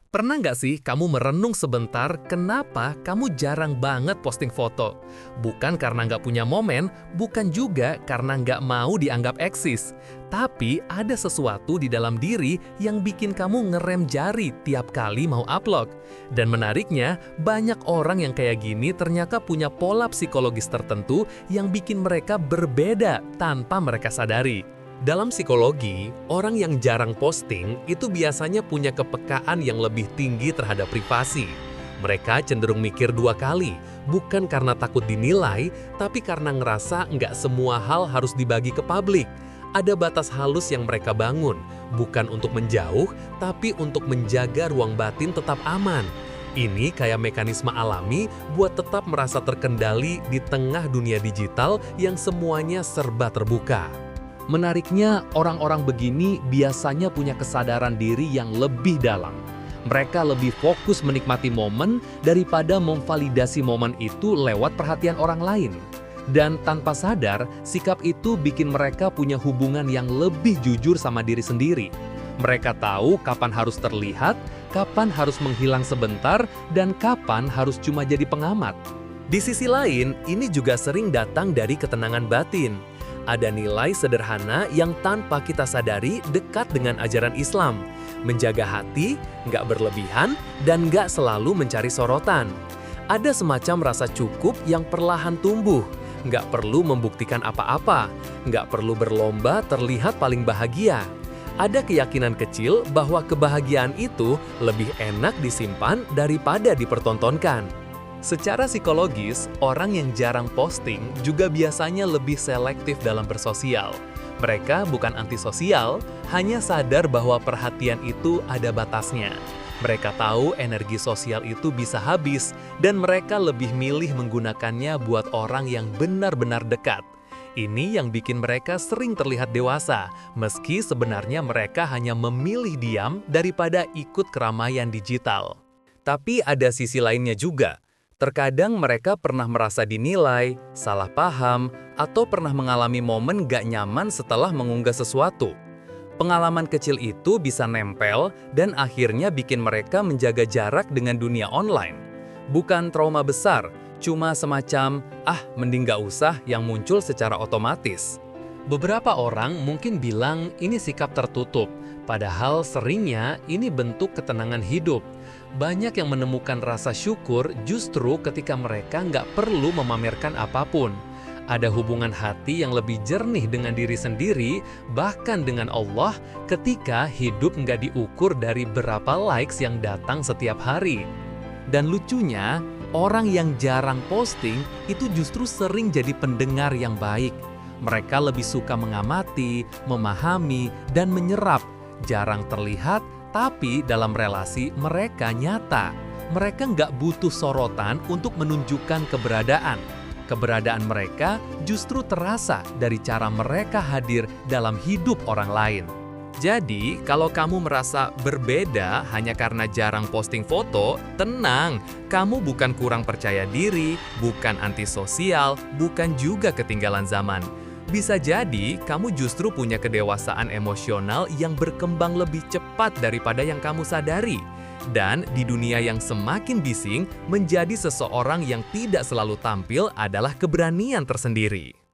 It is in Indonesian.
Pernah nggak sih kamu merenung sebentar kenapa kamu jarang banget posting foto? Bukan karena nggak punya momen, bukan juga karena nggak mau dianggap eksis. Tapi ada sesuatu di dalam diri yang bikin kamu ngerem jari tiap kali mau upload. Dan menariknya, banyak orang yang kayak gini ternyata punya pola psikologis tertentu yang bikin mereka berbeda tanpa mereka sadari. Dalam psikologi, orang yang jarang posting itu biasanya punya kepekaan yang lebih tinggi terhadap privasi. Mereka cenderung mikir dua kali, bukan karena takut dinilai, tapi karena ngerasa nggak semua hal harus dibagi ke publik. Ada batas halus yang mereka bangun, bukan untuk menjauh, tapi untuk menjaga ruang batin tetap aman. Ini kayak mekanisme alami buat tetap merasa terkendali di tengah dunia digital yang semuanya serba terbuka. Menariknya, orang-orang begini biasanya punya kesadaran diri yang lebih dalam. Mereka lebih fokus menikmati momen daripada memvalidasi momen itu lewat perhatian orang lain. Dan tanpa sadar, sikap itu bikin mereka punya hubungan yang lebih jujur sama diri sendiri. Mereka tahu kapan harus terlihat, kapan harus menghilang sebentar, dan kapan harus cuma jadi pengamat. Di sisi lain, ini juga sering datang dari ketenangan batin. Ada nilai sederhana yang tanpa kita sadari dekat dengan ajaran Islam. Menjaga hati, nggak berlebihan, dan nggak selalu mencari sorotan. Ada semacam rasa cukup yang perlahan tumbuh. Nggak perlu membuktikan apa-apa, nggak perlu berlomba terlihat paling bahagia. Ada keyakinan kecil bahwa kebahagiaan itu lebih enak disimpan daripada dipertontonkan. Secara psikologis, orang yang jarang posting juga biasanya lebih selektif dalam bersosial. Mereka bukan antisosial, hanya sadar bahwa perhatian itu ada batasnya. Mereka tahu energi sosial itu bisa habis, dan mereka lebih milih menggunakannya buat orang yang benar-benar dekat. Ini yang bikin mereka sering terlihat dewasa, meski sebenarnya mereka hanya memilih diam daripada ikut keramaian digital. Tapi ada sisi lainnya juga. Terkadang mereka pernah merasa dinilai, salah paham, atau pernah mengalami momen gak nyaman setelah mengunggah sesuatu. Pengalaman kecil itu bisa nempel dan akhirnya bikin mereka menjaga jarak dengan dunia online. Bukan trauma besar, cuma semacam, mending gak usah yang muncul secara otomatis. Beberapa orang mungkin bilang ini sikap tertutup, padahal seringnya ini bentuk ketenangan hidup. Banyak yang menemukan rasa syukur justru ketika mereka nggak perlu memamerkan apapun. Ada hubungan hati yang lebih jernih dengan diri sendiri, bahkan dengan Allah, ketika hidup nggak diukur dari berapa likes yang datang setiap hari. Dan lucunya, orang yang jarang posting itu justru sering jadi pendengar yang baik. Mereka lebih suka mengamati, memahami, dan menyerap. Jarang terlihat, tapi dalam relasi mereka nyata. Mereka nggak butuh sorotan untuk menunjukkan keberadaan. Keberadaan mereka justru terasa dari cara mereka hadir dalam hidup orang lain. Jadi, kalau kamu merasa berbeda hanya karena jarang posting foto, tenang, kamu bukan kurang percaya diri, bukan antisosial, bukan juga ketinggalan zaman. Bisa jadi kamu justru punya kedewasaan emosional yang berkembang lebih cepat daripada yang kamu sadari. Dan di dunia yang semakin bising, menjadi seseorang yang tidak selalu tampil adalah keberanian tersendiri.